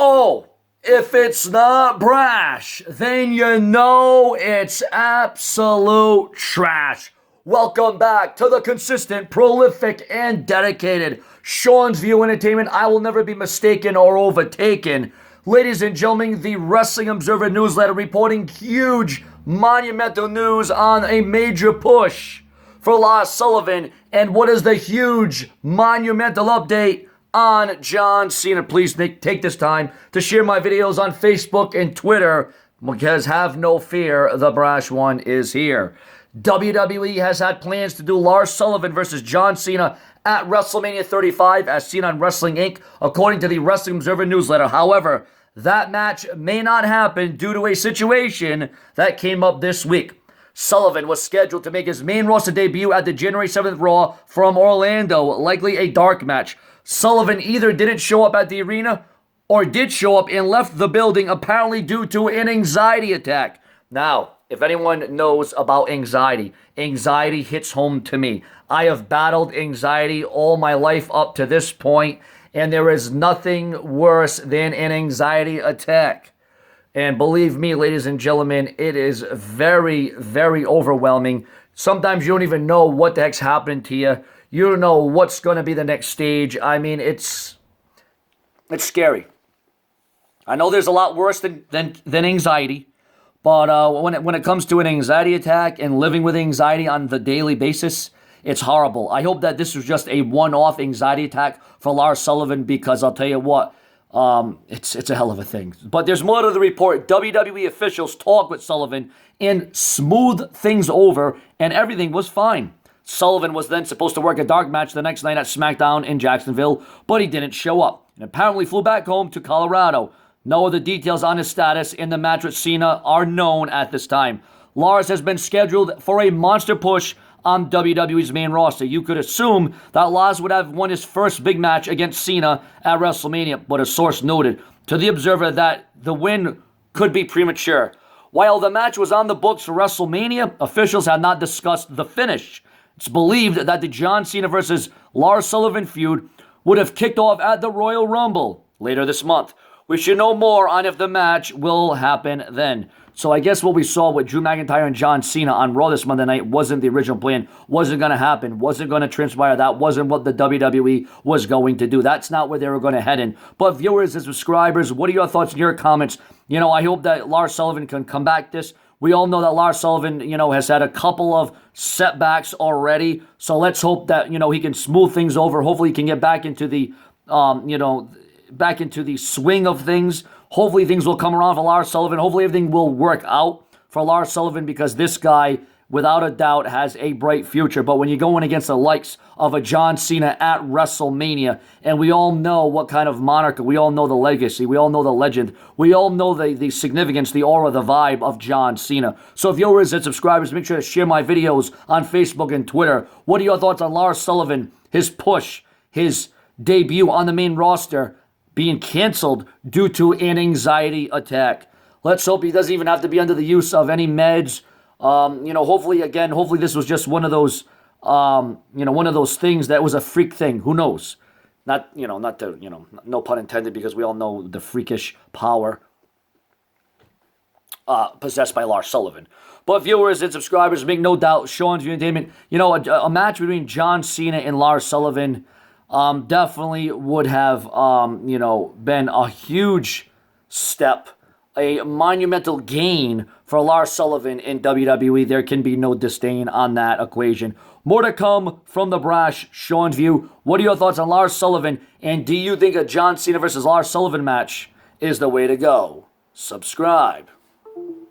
Oh, if it's not brash, then you know it's absolute trash. Welcome back to the consistent, prolific, and dedicated Sean's View Entertainment. I will never be mistaken or overtaken. Ladies and gentlemen, the Wrestling Observer newsletter reporting huge, monumental news on a major push for Lars Sullivan. And what is the huge, monumental update on John Cena? Please take this time to share my videos on Facebook and Twitter, because have no fear, the brash one is here. WWE has had plans to do Lars Sullivan versus John Cena at WrestleMania 35, as seen on Wrestling Inc., according to the Wrestling Observer newsletter. However, that match may not happen due to a situation that came up this week. Sullivan was scheduled to make his main roster debut at the January 7th Raw from Orlando, likely a dark match. Sullivan either didn't show up at the arena or did show up and left the building, apparently due to an anxiety attack. Now, if anyone knows about anxiety, anxiety hits home to me. I have battled anxiety all my life up to this point, and there is nothing worse than an anxiety attack. And believe me, ladies and gentlemen, it is very, very overwhelming. Sometimes you don't even know what the heck's happening to you. You don't know what's going to be the next stage. I mean, it's scary. I know there's a lot worse than anxiety, but when it comes to an anxiety attack and living with anxiety on the daily basis, it's horrible. I hope that this was just a one-off anxiety attack for Lars Sullivan, because I'll tell you what, it's a hell of a thing. But there's more to the report. WWE officials talked with Sullivan and smoothed things over, and everything was fine. Sullivan was then supposed to work a dark match the next night at SmackDown in Jacksonville, but he didn't show up, and apparently flew back home to Colorado. No other details on his status in the match with Cena are known at this time. Lars has been scheduled for a monster push on WWE's main roster. You could assume that Lars would have won his first big match against Cena at WrestleMania, but a source noted to the Observer that the win could be premature. While the match was on the books for WrestleMania, officials had not discussed the finish. It's believed that the John Cena versus Lars Sullivan feud would have kicked off at the Royal Rumble later this month. We should know more on if the match will happen then. So I guess what we saw with Drew McIntyre and John Cena on Raw this Monday night wasn't the original plan, wasn't going to happen, wasn't going to transpire. That wasn't what the WWE was going to do. That's not where they were going to head in. But viewers and subscribers, what are your thoughts in your comments? You know, I hope that Lars Sullivan can come back this. We all know that Lars Sullivan, has had a couple of setbacks already. So let's hope that, he can smooth things over. Hopefully he can get back into the, back into the swing of things. Hopefully things will come around for Lars Sullivan. Hopefully everything will work out for Lars Sullivan, because this guy, without a doubt, has a bright future. But when you're going against the likes of a John Cena at WrestleMania, and we all know what kind of monarch, we all know the legacy, we all know the legend, we all know the significance, the aura, the vibe of John Cena. So viewers and subscribers, make sure to share my videos on Facebook and Twitter. What are your thoughts on Lars Sullivan, his push, his debut on the main roster being canceled due to an anxiety attack? Let's hope he doesn't even have to be under the use of any meds. Hopefully this was just one of those, one of those things that was a freak thing. Who knows? No pun intended, because we all know the freakish power possessed by Lars Sullivan. But viewers and subscribers, make no doubt, Sean's View Entertainment, a match between John Cena and Lars Sullivan definitely would have, been a huge step, a monumental gain for Lars Sullivan in WWE. There can be no disdain on that equation. More to come from the brash Sean's View. What are your thoughts on Lars Sullivan? And do you think a John Cena versus Lars Sullivan match is the way to go? Subscribe.